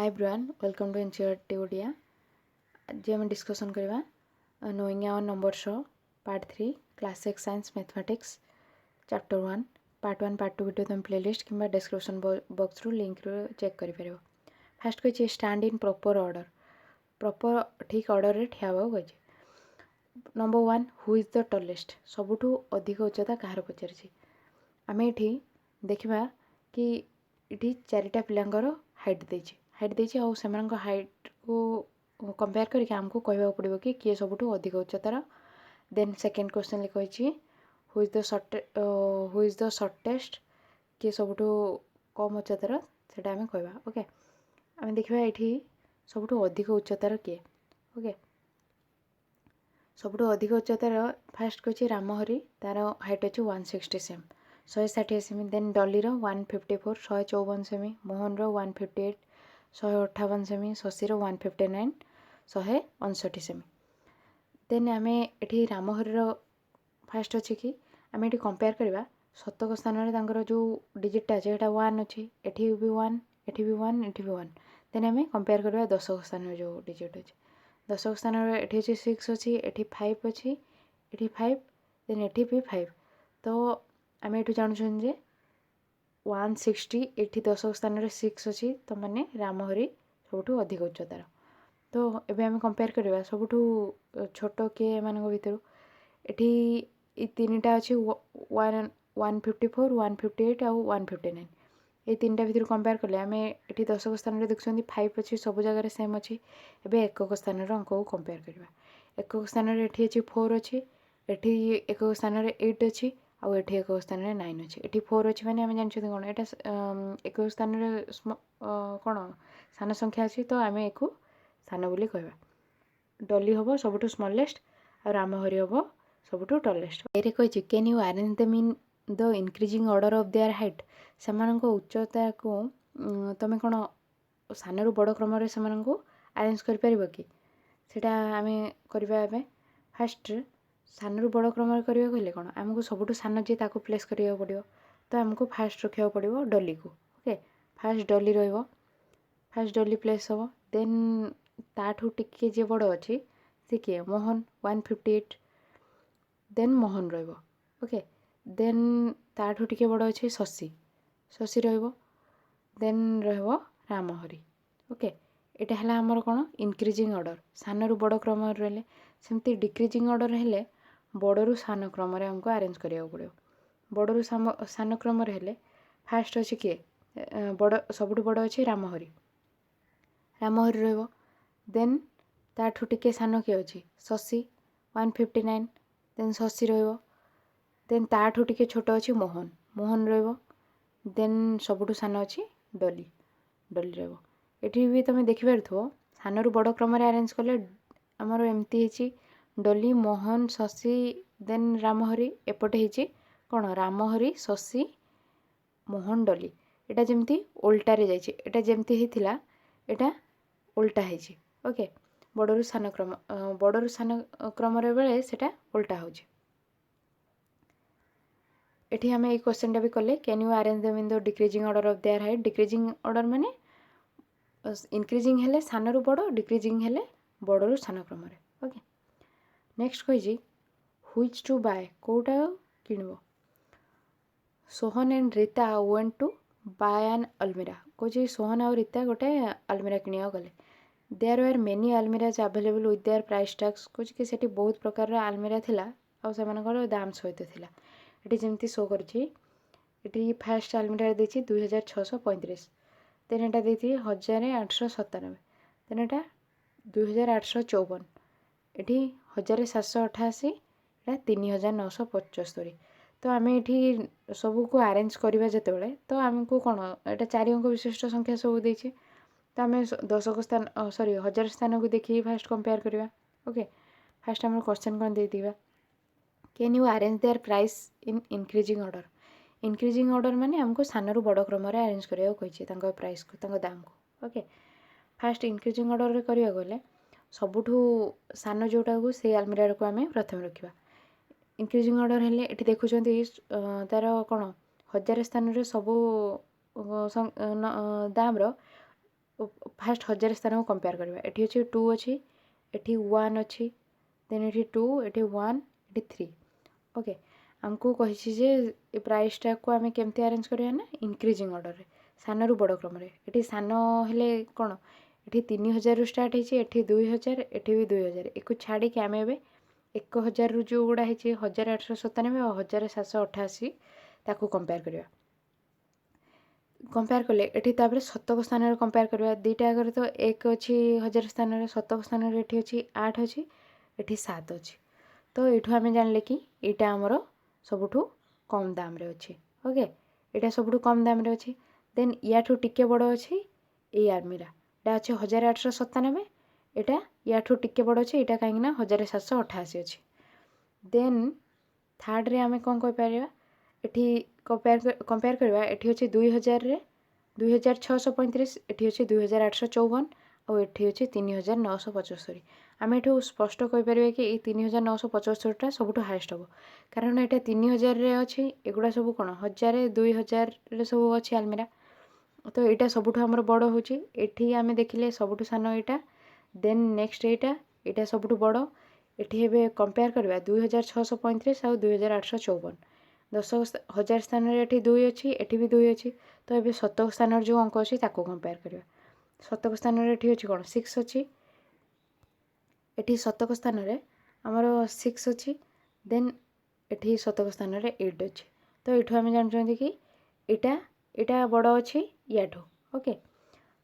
Hi everyone, welcome to NCERT Odia. आज आम discussion करवा knowing our number show part 3 class 6 science mathematics chapter 1 part 1 part 2 video तुम playlist कि description box रू link रू check कर फास्ट कही stand in proper order proper ठीक ऑर्डर रे ठिया कही number 1 who is the tallest सबुठु अधिक उच्चता कहार पचार आम ये देखा कि ये चारिटा पिलांकर हाइट देछि आउ सेमानक हाइट को कंपेयर करके आमको कहवा पड़ो कि किए सबुठु अधिक उच्चतार। देन सेकेंड क्वेश्चन कही हु इज द शॉर्टेस्ट किए सबुठु कम उच्चतार से आम कहवा। ओके आम देखा ये सबुठु अधिक उच्चतार किए। ओके सबुठु अधिक उच्चतार फास्ट कही रामहरि तार हाइट अच्छे 160 सेमी 160 सेमी। देन डॉलीर 154 154 सेमी मोहन 158 158 सेमी शशीर 159 159 सेमी। देन आम ये रामहरि फास्ट अच्छे कि आम ये कंपेयर करवा शतक स्थान में जो डिजिटा अच्छे 1 अच्छे एटी भी 1 एटी भी 1 एटी भी 1। देन आम कंपेयर करवा दशक स्थान जो डिजिट अच्छे दशक स्थान एटी अच्छे 6 अच्छी एटी 5 अच्छी एटी 5 देन एटी भी 5। तो आम ये जानूँ जे 160 एटी दशक स्थान 6 अच्छी तो मैंने रामहरि सबुठु अधिक उच्चतार। तो एबे आम कंपेयर करवा सबुठु छोट किए मान भर ये तीनटा अच्छी 154 158 आउ 159 ये तीनटा भर कंपेयर कले आम ये दशक स्थान देखुं 5 अच्छी सब जगह सेम अच्छी। एवं एकक स्थान अंक को कंपेयर करवा एकक स्थान ये अच्छी 4 अच्छी एटी एकक स्थान 8 अच्छी आउ एटी एक स्थान 9 अच्छी एटी 4 अच्छी मैंने आम जानते कौन यहाँ एक स्थान कौन सान संख्या अच्छी तो आम एक सान बोली कहवा। डॉली हम सबुठु स्मॉलेस्ट और रामहरि हम सबुठु टॉलेस्ट। ये कही can you arrange them in the increasing order of their height से उच्चता को तुम कौन सान रु बड़ क्रम से अरेंज कर कि सेटा आम करवा। फास्ट सान रु बड़ क्रम करवा कहले कौन आमको सबुठु सान जी ताको प्लेस करिया पड़ो तो आमको फास्ट रखा पड़ो डॉली को। ओके फास्ट डॉली रहिबो फास्ट डॉली प्लेस हम। देन ताठू टिके जे बड़ अच्छी सी किए मोहन 158 देन मोहन रहिबो। ओके देन ताठू टिके बड़ अच्छी शशी शशी रहिबो देन रहिबो रामहरि। ओके एटा हला हमर कोन इंक्रीजिंग ऑर्डर सान रु बड़ क्रम रहले सेमती डिक्रीजिंग ऑर्डर हेले बड़रू सान क्रम हमको अरेंज करिया पड़ो। बड़रू सान क्रम हेले फास्ट अच्छे किए बड़ सबुठु बड़ अच्छे रामहरि रामहरि रहिबो। देन ताठू टिके सान किए अच्छी शशी 159 देन शशी रहिबो। देन ताठू टिके छोट अच्छी मोहन मोहन रहिबो। देन सबुठु सान अच्छी डॉली डॉली रहिबो। एठी भी तुम देखि पारथो सान रु बड़ क्रम अरेंज कले आमर एमती है डॉली मोहन शशी देन रामहरि एपटे होची कौन रामहरि शशी मोहन डॉली एटा जमती उल्टारे जाइए एटा जमती होता एटा उल्टा है। ओके बड़रू सान क्रम बेले सेटा उल्टा होची। एठी आम ये क्वेश्चन भी कले can you arrange them in the decreasing order of their height. Decreasing order माने इंक्रीजिंग हेले सान रु बड़ डिक्रीजिंग हेले बड़रू सान क्रम। ओके नेक्स्ट कही व्हिच टू बाय कोटा किणव Sohan and Rita went to buy an almirah कहे सोहन और रीता गोटे अलमीरा किणा गले। There were many almirahs available with their price tags कहे कि सेठी बहुत प्रकार अलमीरा थिला और सेमानकर दाम सहित थिला। एटी जेमती शो करछि एटी फास्ट अलमीरा देछि 2635 देन एटा देछि 1897 देन एटा 2854 एटी 1788 एटा 3975। तो आम ये सबू को अरेंज करवा जिते तो आमको कौन यहाँ 4 अंक विशिष्ट संख्या सब देखे तो आम दशक स्थान सॉरी 1000 स्थान को देखिए फास्ट कंपेयर करवा। ओके फास्ट आम क्वेश्चन कौन दे दिवा can you arrange their price in increasing order. Increasing order माने हमको सान रु बड़ क्रम अरेंज करिया कही प्राइस को दाम को। ओके फास्ट इंक्रीजिंग ऑर्डर करवा गले सबुठु सान जोटा को से अलमीरा को आम प्रथम रखा। इंक्रीजिंग ऑर्डर हेले एठी देखुछंती तार कौन 1000 स्थान रे सबू दाम रो फास्ट 1000 स्थान को कंपेयर करवा एठी अछि 2 अछि एठी 1 अछि देन एठी 2 एठी 1 एठी 3 ओके हमको कहिछि जे ए प्राइस टा को आमे केमते अरेंज करया ना इंक्रीजिंग ऑर्डर रे सान रु बड़ क्रम रे एठी सान हेले कोन एठी 3000 रु स्टार्ट हेछि एठी 2000 एठी भी 2000 एको छाडी के आमे बे 1000 रु जो गुडा हेछि 1897 और 1788 ताको कंपेयर करवा कंपेयर कले एठी तापर शतक स्थान रे कंपेयर करवा दुईटा अगर तो एक अछि 1000 स्थान रे शतक स्थान रे एठी अछि 8 अछि एठी 7 अछि तो एठू आमे जानले कि एटा हमरो सबुठू कम दाम रे अछि ओके एटा सबुठू कम दाम रे अछि देन याठू टिके बड़ अछि ए आर्मीरा एटा अछि 1897 एटा याठू टिके बड़ अछि एटा काहे ना 1788 अछि देन थर्ड रे आमे कोन कहि परिबा एठी कंपेयर करबा एठी अछि 2000 रे 2635 एठी अछि 2854 और एठी अछि 3975 आमे एठू स्पष्ट कहि परिबा कि ए 3975 टा सबुठू हाईएस्ट हो कारण एटा 3000 रे अछि एगुडा सब कोन 1000 2000 रे सब अछि अलमीरा तो एटा सबुठू हमर बड़ होची एठी आमे देखिले सबुठू सानो एटा देन नेक्स्ट एटा सबुठू बड़ एठी हेबे कंपेयर करबा 2635 और 2854 10,000 स्थान रे एठी 2 अछि एठी भी 2 अछि तो एबे शतक स्थान रे जो अंक अछि ताको कंपेयर करबा शतक स्थान रे एठी अछि कोन 6 अछि एठी शतक स्थान रे हमरो 6 अछि देन एठी शतक स्थान रे 8 अछि तो एठू आमे जानछन्ती कि एटा बड़ अछि याठू ओके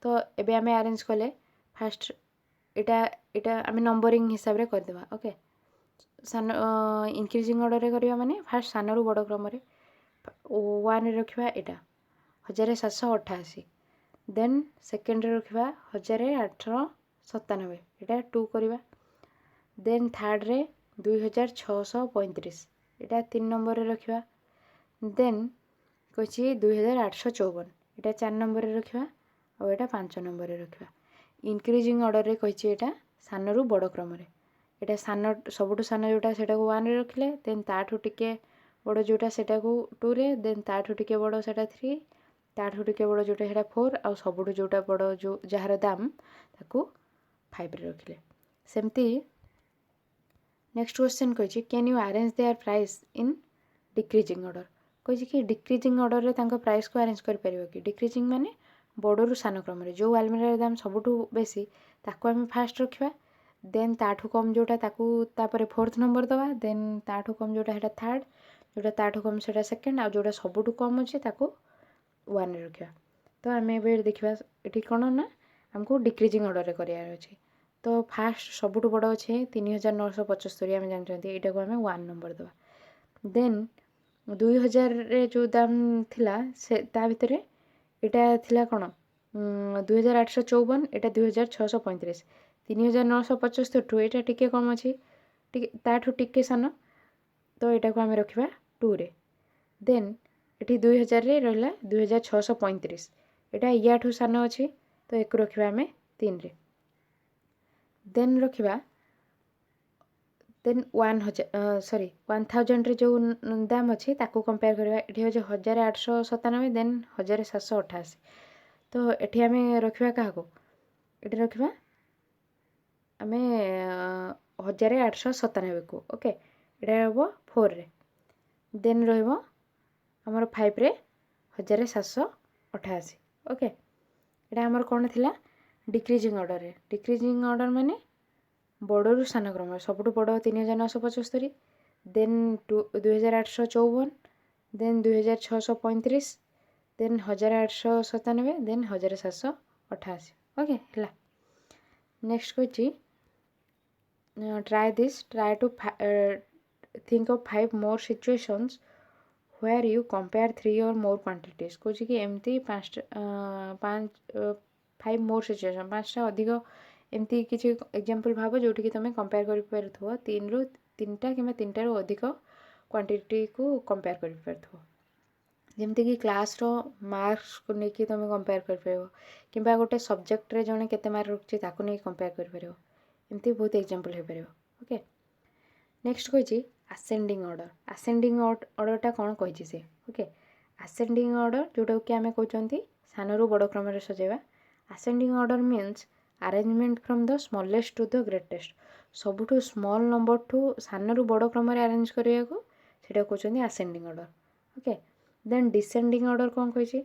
तो एबे आमे अरेंज कले फास्ट एटा आमे नंबरिंग हिसाब रे कर देबा ओके सान इंक्रीजिंग ऑर्डर रे करिया माने फास्ट सान रु बड़ क्रम रे 1 रे रखिबा एटा 1788 देन सेकंड रे रखिबा 1897 एटा 2 करिबा देन थर्ड रे 2635 एटा 3 नंबर रे रखिबा देन कछि 2854 एटा 4 नंबर रे रखिबा और एटा 5 नंबर रे रखिबा इंक्रीजिंग ऑर्डर रे कछि एटा सान रु बड़ क्रम रे एटा सान सबुठू सान जोटा सेटा को 1 रे रखले देन ताठू टिके बड़ जोटा सेटा को 2 रे देन ताठू टिके बड़ सेटा 3 ताठू टिके बड़ जोटा सेटा 4 और सबुठू जोटा बड़ जो जहार दाम ताको 5 रे रखले सेमती नेक्स्ट क्वेश्चन कछि can you arrange their price in decreasing order कहि कि डिक्रीजिंग ऑर्डर रे तांको प्राइस को अरेंज कर परिबो कि डिक्रीजिंग माने बड़रू सान क्रम रे जो अलमीरा रे दाम सबुठू बेसी ताको हम फास्ट रखिबा देन ताठू कम जोटा ताकू तापरे फोर्थ नंबर दबा देन ताठू कम जोटा हेटा थर्ड जोटा ताठू कम सेटा सेकंड और जोटा सबुठू कम अछि ताको 1 रे रखिबा तो आमे एबे देखिबा एठी कोन ना हमको डिक्रीजिंग ऑर्डर रे करिया अछि तो फास्ट सबुठू बड़ अछि 3975 आमे जानछन्ती एटा को आमे 1 नंबर दबा देन 2000 रे जो दाम थिला से ता भितरे एटा थिला कोन 2854 एटा 2635 3975 टू एटा टिके कम अछि टिके ताठू टिके सान तो एटा को आमे रखिबा 2 रे देन एठी 2000 रे रहला 2635 एटा याठू सान अछि तो एक रखिबा आमे 3 रे देन रखिबा देन 1000 रे जो दाम अछि ताको कंपेयर करबा एठी हो 1897 देन 1788 तो एठी आमे रखिबा काको एठी रखिबा आमे 1897 को ओके एटा रहबो 4 रे देन रहबो हमर 5 रे 1788 ओके एटा हमर कोन थिला डिक्रीजिंग ऑर्डर माने बड़रू सान क्रम सबुठू बड़ 3975 then 2854 then 2635 then 1897 then 1788 okay हला नेक्स्ट कछि try to think of 5 more situations where you compare 3 or more quantities कछि कि एमती 5 more situation 5 टा अधिक एमती किछि एग्जांपल भाबो जोठी कि तमे कंपेयर करि परथो 3 रु 3टा किबा 3टा रु अधिक क्वांटिटी को कंपेयर करि परथो जेमती कि क्लास रो मार्क्स को नेकी तमे कंपेयर कर परबो किबा गोटे सब्जेक्ट रे जने केते मार्क रखछि ताको नै कंपेयर कर परबो एमती बहुत एग्जांपल हे परबो ओके नेक्स्ट कहिछि असेंडिंग ऑर्डर टा कोन कहिछि से ओके असेंडिंग ऑर्डर जोटा कि हमें कहउचंती सान रु बड़ क्रम रे सजेबा ascending order means arrangement from the smallest to the greatest. ସବୁଠୁ ସ୍ମଲ୍ ନମ୍ବରଠୁ ସାନରୁ ବଡ଼ କ୍ରମରେ ଆରେଞ୍ଜ କରିବାକୁ ସେଇଟା କହୁଛନ୍ତି ascending order. Okay, then descending order କ'ଣ କହିଛି?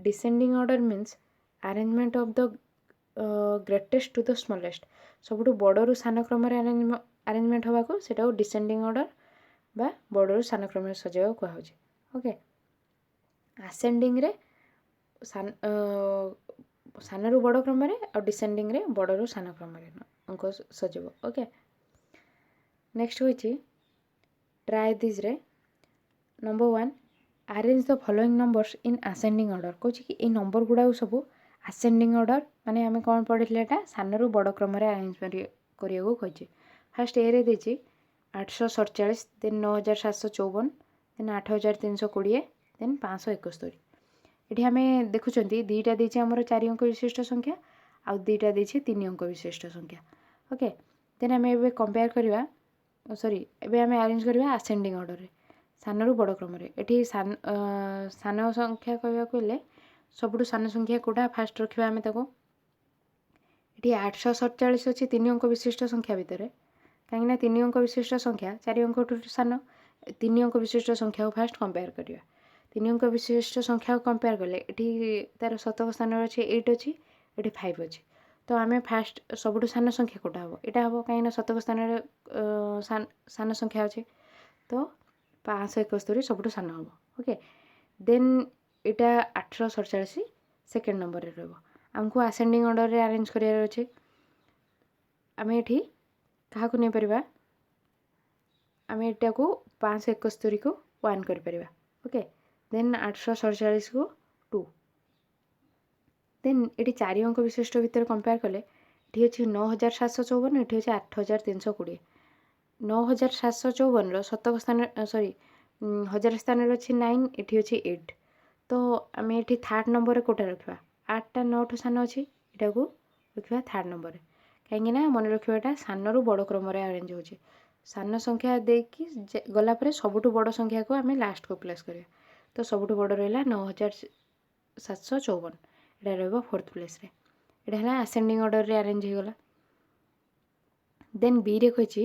Descending order means arrangement of the greatest to the smallest. ସବୁଠୁ ବଡ଼ରୁ ସାନ କ୍ରମରେ ଆରେଞ୍ଜମେଣ୍ଟ ହେବାକୁ ସେଇଟାକୁ ଡିସେଣ୍ଡିଂ ଅର୍ଡ଼ର ବା ବଡ଼ରୁ ସାନ କ୍ରମରେ ସଜାଇବାକୁ କୁହାହେଉଛି। ଓକେ, ଆସେଣ୍ଡିଂରେ ସାନରୁ ବଡ଼ କ୍ରମରେ ଆଉ ଡିସେଣ୍ଡିଂରେ ବଡ଼ରୁ ସାନ କ୍ରମରେ ଅଙ୍କ ସଜିବ। ଓକେ, ନେକ୍ସଟ ହେଉଛି ଟ୍ରାଏ ଦିଜ୍ରେ number 1 arrange the following numbers in ascending order. କହୁଛି କି ଏଇ ନମ୍ବର ଗୁଡ଼ାକୁ ସବୁ ଆସେଣ୍ଡିଂ ଅର୍ଡ଼ର ମାନେ ଆମେ କ'ଣ ପଢ଼ିଥିଲେ ଏଇଟା ସାନରୁ ବଡ଼ କ୍ରମରେ ଆରେଞ୍ଜ କରିବାକୁ କହିଛି। ଫାର୍ଷ୍ଟ ଏରେ ଦେଇଛି 847, ଦେନ୍ 9754, ଦେନ୍ 8320, ଦେନ୍ 571। ଏଠି ଆମେ ଦେଖୁଛନ୍ତି ଦୁଇଟା ଦେଇଛି ଆମର 4 ଅଙ୍କ ବିଶିଷ୍ଟ ସଂଖ୍ୟା ଆଉ ଦୁଇଟା ଦେଇଛି 3 ଅଙ୍କ ବିଶିଷ୍ଟ ସଂଖ୍ୟା। ଓକେ, ଦେନ୍ ଆମେ ଏବେ କମ୍ପେୟାର କରିବା, ଏବେ ଆମେ ଆରେଞ୍ଜ କରିବା ଆସେଣ୍ଡିଂ ଅର୍ଡ଼ରରେ ସାନରୁ ବଡ଼ କ୍ରମରେ। ଏଠି ସାନ ସଂଖ୍ୟା କହିବାକୁ ହେଲେ ସବୁଠୁ ସାନ ସଂଖ୍ୟା କେଉଁଟା ଫାଷ୍ଟ ରଖିବା ଆମେ ତାକୁ। ଏଠି 847 ଅଛି 3 ଅଙ୍କ ବିଶିଷ୍ଟ ସଂଖ୍ୟା ଭିତରେ, କାହିଁକିନା 3 ଅଙ୍କ ବିଶିଷ୍ଟ ସଂଖ୍ୟା 4 ଅଙ୍କଠୁ ସାନ। 3 ଅଙ୍କ ବିଶିଷ୍ଟ ସଂଖ୍ୟାକୁ ଫାଷ୍ଟ କମ୍ପେୟାର କରିବା। 3 ଅଙ୍କ ବିଶିଷ୍ଟ ସଂଖ୍ୟାକୁ କମ୍ପେୟାର କଲେ ଏଠି ତା'ର ଶତକ ସ୍ଥାନରେ ଅଛି 8 ଅଛି, ଏଠି 5 ଅଛି। ତ ଆମେ ଫାଷ୍ଟ ସବୁଠୁ ସାନ ସଂଖ୍ୟା କେଉଁଟା ହେବ? ଏଇଟା ହେବ, କାହିଁକିନା ଶତକ ସ୍ଥାନରେ ସାନ ସଂଖ୍ୟା ଅଛି। ତ 571 ସବୁଠୁ ସାନ ହେବ। ଓକେ, ଦେନ୍ ଏଇଟା 847 ସେକେଣ୍ଡ ନମ୍ବରରେ ରହିବ। ଆମକୁ ଆସେଣ୍ଡିଂ ଅର୍ଡ଼ରରେ ଆରେଞ୍ଜ କରିବାର ଅଛି। ଆମେ ଏଠି କାହାକୁ ନେଇପାରିବା? ଆମେ ଏଟାକୁ 571କୁ 1 କରିପାରିବା। ଓକେ, ଦେନ୍ 847କୁ 2। ଦେନ୍ ଏଠି 4 ଅଙ୍କ ବିଶିଷ୍ଟ ଭିତରେ କମ୍ପେୟାର କଲେ ଏଠି ଅଛି 9754, ଏଠି ଅଛି 8320। 9754ର ଶତକ ସ୍ଥାନ ହଜାର ସ୍ଥାନରେ ଅଛି 9, ଏଠି ଅଛି 8। ତ ଆମେ ଏଠି ଥାର୍ଡ଼ ନମ୍ବରରେ କେଉଁଟା ରଖିବା? 8ଟା 9ଠୁ ସାନ ଅଛି, ଏଟାକୁ ରଖିବା ଥାର୍ଡ଼ ନମ୍ବରରେ। କାହିଁକିନା ମନେ ରଖିବା ଏଟା ସାନରୁ ବଡ଼ କ୍ରମରେ ଆରେଞ୍ଜ ହେଉଛି। ସାନ ସଂଖ୍ୟା ଦେଇକି ଗଲା ପରେ ସବୁଠୁ ବଡ଼ ସଂଖ୍ୟାକୁ ଆମେ ଲାଷ୍ଟକୁ ପ୍ଲେସ୍ କରିବା। ତ ସବୁଠୁ ବଡ଼ ରହିଲା 9754, ଏଇଟା ରହିବ 4th ପ୍ଲେସ୍ରେ। ଏଇଟା ହେଲା ଆସେଣ୍ଡିଂ ଅର୍ଡ଼ରରେ ଆରେଞ୍ଜ ହୋଇଗଲା। ଦେନ୍ ବିରେ କହିଛି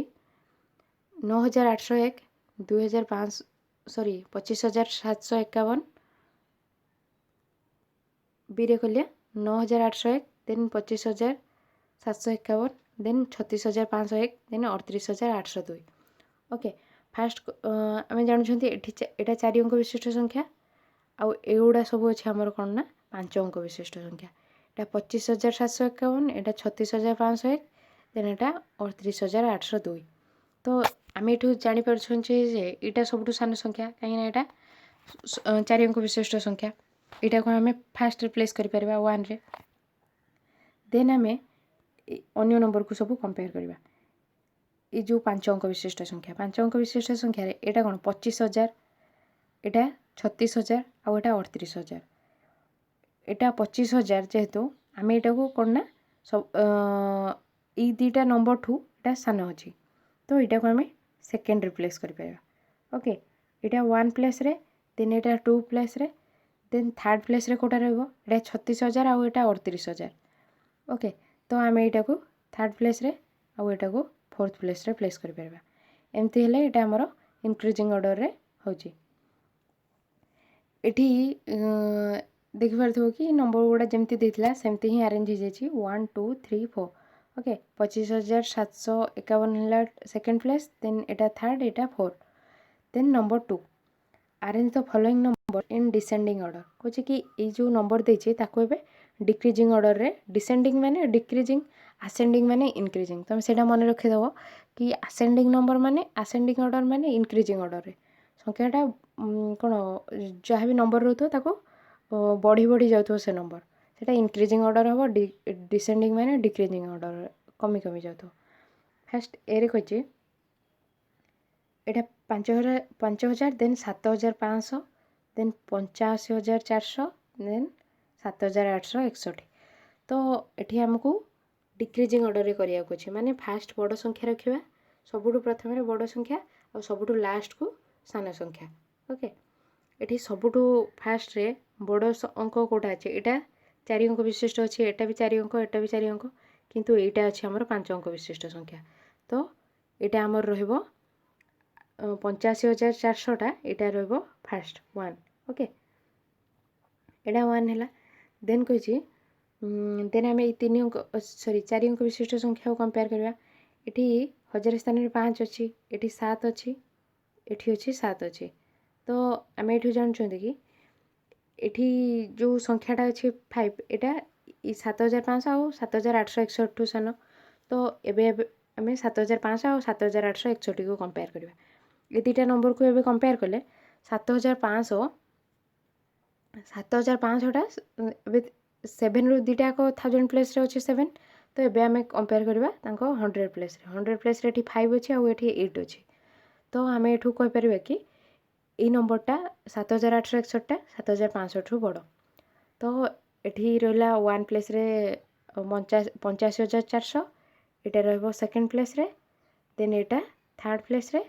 9801, 25751। ବିରେ କହିଲେ 9801, ଦେନ୍ 25751, ଦେନ୍ 36501, ଦେନ୍ 38802। ଓକେ, ଫାଷ୍ଟ ଆମେ ଜାଣୁଛନ୍ତି ଏଇଟା 4 ଅଙ୍କ ବିଶିଷ୍ଟ ସଂଖ୍ୟା ଆଉ ଏଗୁଡ଼ା ସବୁ ଅଛି ଆମର କ'ଣ ନା 5 ଅଙ୍କ ବିଶିଷ୍ଟ ସଂଖ୍ୟା। ଏଇଟା 25751, ଏଇଟା 36501, ଦେନ୍ ଏଇଟା 38802। ତ ଆମେ ଏଠୁ ଜାଣିପାରୁଛନ୍ତି ଯେ ଏଇଟା ସବୁଠୁ ସାନ ସଂଖ୍ୟା, କାହିଁକିନା ଏଇଟା 4 ଅଙ୍କ ବିଶିଷ୍ଟ ସଂଖ୍ୟା। ଏଇଟାକୁ ଆମେ ଫାଷ୍ଟ ରିପ୍ଲେସ୍ କରିପାରିବା 1ରେ। ଦେନ୍ ଆମେ ଅନ୍ୟ ନମ୍ବରକୁ ସବୁ କମ୍ପେୟାର କରିବା। ଏ ଯେଉଁ 5 ଅଙ୍କ ବିଶିଷ୍ଟ ସଂଖ୍ୟା, 5 ଅଙ୍କ ବିଶିଷ୍ଟ ସଂଖ୍ୟାରେ ଏଇଟା କ'ଣ 25000, ଏଇଟା 36000 ଆଉ ଏଇଟା 38000। ଏଇଟା 25000 ଯେହେତୁ ଆମେ ଏଇଟାକୁ କ'ଣ ନା ଏଇ ଦୁଇଟା ନମ୍ବରଠୁ ଏଇଟା ସାନ ଅଛି, ତ ଏଇଟାକୁ ଆମେ ସେକେଣ୍ଡରେ ପ୍ଲେସ୍ କରିପାରିବା। ଓକେ, ଏଇଟା 1 ପ୍ଲେସ୍ରେ, ଦେନ୍ ଏଇଟା 2 ପ୍ଲେସ୍ରେ, ଦେନ୍ ଥାର୍ଡ଼ ପ୍ଲେସ୍ରେ କେଉଁଟା ରହିବ? ଏଇଟା 36000 ଆଉ ଏଇଟା 38000। ଓକେ, ତ ଆମେ ଏଇଟାକୁ ଥାର୍ଡ଼ ପ୍ଲେସ୍ରେ ଆଉ ଏଇଟାକୁ 4th ପ୍ଲେସ୍ରେ ପ୍ଲେସ୍ କରିପାରିବା। ଏମିତି ହେଲେ ଏଇଟା ଆମର ଇନକ୍ରିଜିଂ ଅର୍ଡ଼ରରେ ହେଉଛି। ଏଠି ଦେଖିପାରୁଥିବ କି ନମ୍ବର ଗୁଡ଼ା ଯେମିତି ଦେଇଥିଲା ସେମିତି ହିଁ ଆରେଞ୍ଜ ହୋଇଯାଇଛି 1 2 3 4। ଓକେ, 25751 ହେଲା ସେକେଣ୍ଡ ପ୍ଲେସ୍, ଦେନ୍ ଏଇଟା ଥାର୍ଡ଼, ଏଇଟା 4th। Then number 2 arrange the following number in descending order. କହୁଛି କି ଏଇ ଯେଉଁ ନମ୍ବର ଦେଇଛି ତାକୁ ଏବେ ଡିକ୍ରିଜିଂ ଅର୍ଡ଼ରରେ, ଡିସେଣ୍ଡିଂ ମାନେ ଡିକ୍ରିଜିଂ, ଆସେଣ୍ଡିଂ ମାନେ ଇନକ୍ରିଜିଂ। ତୁମେ ସେଇଟା ମନେ ରଖିଦେବ କି ଆସେଣ୍ଡିଂ ନମ୍ବର ମାନେ ଆସେଣ୍ଡିଂ ଅର୍ଡ଼ର ମାନେ ଇନକ୍ରିଜିଂ ଅର୍ଡ଼ରରେ ସଂଖ୍ୟାଟା କ'ଣ ଯାହା ବି ନମ୍ବର ରହୁଥିବ ତାକୁ ବଢ଼ି ବଢ଼ି ଯାଉଥିବ ସେ ନମ୍ବର, ସେଇଟା ଇନକ୍ରିଜିଂ ଅର୍ଡ଼ର ହେବ। ଡିସେଣ୍ଡିଂ ମାନେ ଡିକ୍ରିଜିଂ ଅର୍ଡ଼ର, କମି କମି ଯାଉଥିବ। ଫାଷ୍ଟ ଏରେ କହିଛି ଏଇଟା 5000, ଦେନ୍ 7500, ଦେନ୍ 85400, ଦେନ୍ 7861। ତ ଏଠି ଆମକୁ ଡିକ୍ରିଜିଂ ଅର୍ଡ଼ରରେ କରିବାକୁ ଅଛି, ମାନେ ଫାଷ୍ଟ ବଡ଼ ସଂଖ୍ୟା ରଖିବା, ସବୁଠୁ ପ୍ରଥମରେ ବଡ଼ ସଂଖ୍ୟା ଆଉ ସବୁଠୁ ଲାଷ୍ଟକୁ ସାନ ସଂଖ୍ୟା। ଓକେ, ଏଠି ସବୁଠୁ ଫାଷ୍ଟରେ ବଡ଼ ଅଙ୍କ କେଉଁଟା ଅଛି? ଏଇଟା चारि अंक विशिष्ट अच्छी एटा भी 4 अंक एटा भी 4 अंक किंतु एटा अच्छी आमर 5 अंक विशिष्ट संख्या तो एटा आमर रहिबो 85,400टा एटा रहिबो फास्ट 1 ओके एटा 1 हैला देन कहिछि देन आम 3 अंक सॉरी 4 अंक विशिष्ट संख्या को कंपेयर करबा एठी 1000 स्थान में 5 अच्छी एठी 7 अच्छी एठी अच्छी 7 अच्छी तो आम एठू जानछंती कि एठी जो संख्याटा अच्छी 5 एटा 7500 आउ 7861 ठू सान तो एबे आम 7500 आउ 7861 को कंपेयर करबा ए दुटा नंबर को एबे कंपेयर कले 7500 टा एबे 7 रु दुटा को 1000 प्लेस रे अच्छी 7 तो एबे आम कंपेयर करबा तांको 100 प्लेस रे 100 प्लेस रे एठी 5 अच्छी आउ एठी 8 अच्छी तो आम एठू कहि परबा कि এই নম্বরটা 7861টা 7500 বড় তো এটি রহিলা 1 প্লেসরে 85,400 এটা রহব সেকেন্ড প্লেসরে দেন এটা থার্ড প্লেসরে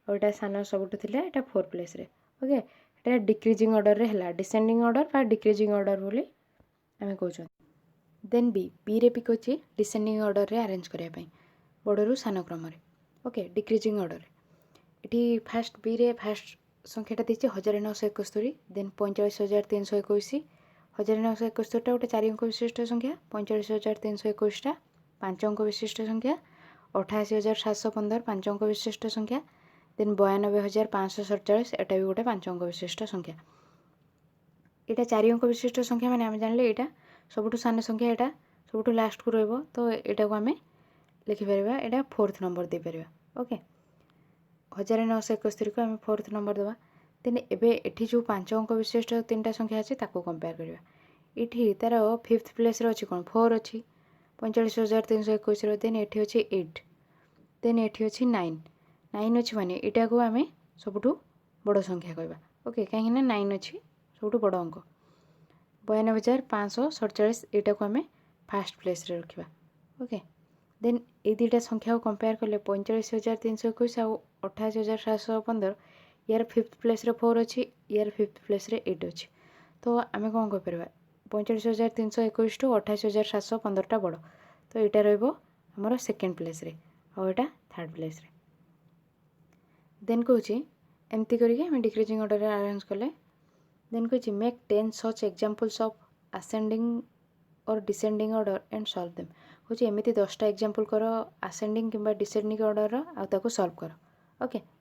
আর এটা সান সবুঠু থিলা এটা ফোর্থ প্লেসরে ওকে এটা ডিক্রিজিং অর্ডর রে হেলা ডিসেন্ডিং অর্ডর বা ডিক্রিজিং অর্ডর বলি আমি কହୁଛন দেন বি রে পিক ଅଛି ডিসেন্ডিং অর্ডর রে আরেঞ্জ করিয়া ପାଇଁ বড়ରୁ ସାନ କ୍ରମରେ ଓକେ ডিক্রিজিং অর্ডর এটি ফার্স্ট বি রে ফার্স্ট संख्याटा देखिए 1971 देन 45,321 1971टा गोटे 4 अंक विशिष्ट संख्या 45,321टा 5 अंक विशिष्ट संख्या 88,715 5 अंक विशिष्ट संख्या देन 92,547 एटा भी गोटे 5 अंक विशिष्ट संख्या एटा 4 अंक विशिष्ट संख्या माने आम जानले एटा सबुठु सान संख्या एटा सबुठु लास्ट को रहबो तो एटा को आम लिखि परबा एटा फोर्थ नंबर दे परबा ओके 1971 को आम फोर्थ नंबर देवा देन एबे एठी जो 5 अंक विशिष्ट 3टा संख्या अच्छी ताको कंपेयर करबा एठी तार फिफ्थ प्लेस रे अच्छी कोन 4 अच्छी 45,321 रो देन एठी अच्छी 8 देन एठी अच्छी 9 9 अच्छी माने एटा को आम सबुठु बड़ संख्या कहबा ओके काहे ना 9 अच्छी सबुठु बड़ अंक 92,547 एटा को आम फर्स्ट प्लेस रे रखिबा ओके देन ये दुटा संख्या को कंपेयर कले 45,321 आउ 28,715 यार फिफ्थ प्लेस रे 4 अच्छी यार फिफ्थ प्लेस रे 8 अच्छी तो आम कौन कहीपर 45,321 टू 28,715 टा बड़ तो यहाँ रमर सेकेंड प्लेस रे और यहाँ थर्ड प्लेस रे देन कहूँ एमती करके डिक्रीजिंग ऑर्डर रे अरेंज कले देन कहूँ make 10 such examples of ascending or descending order and solve them कहूँ एमती 10टा एग्जांपल कर असेंडिंग किंबा डिसेंडिंग ऑर्डर आ ताको सॉल्व कर ओके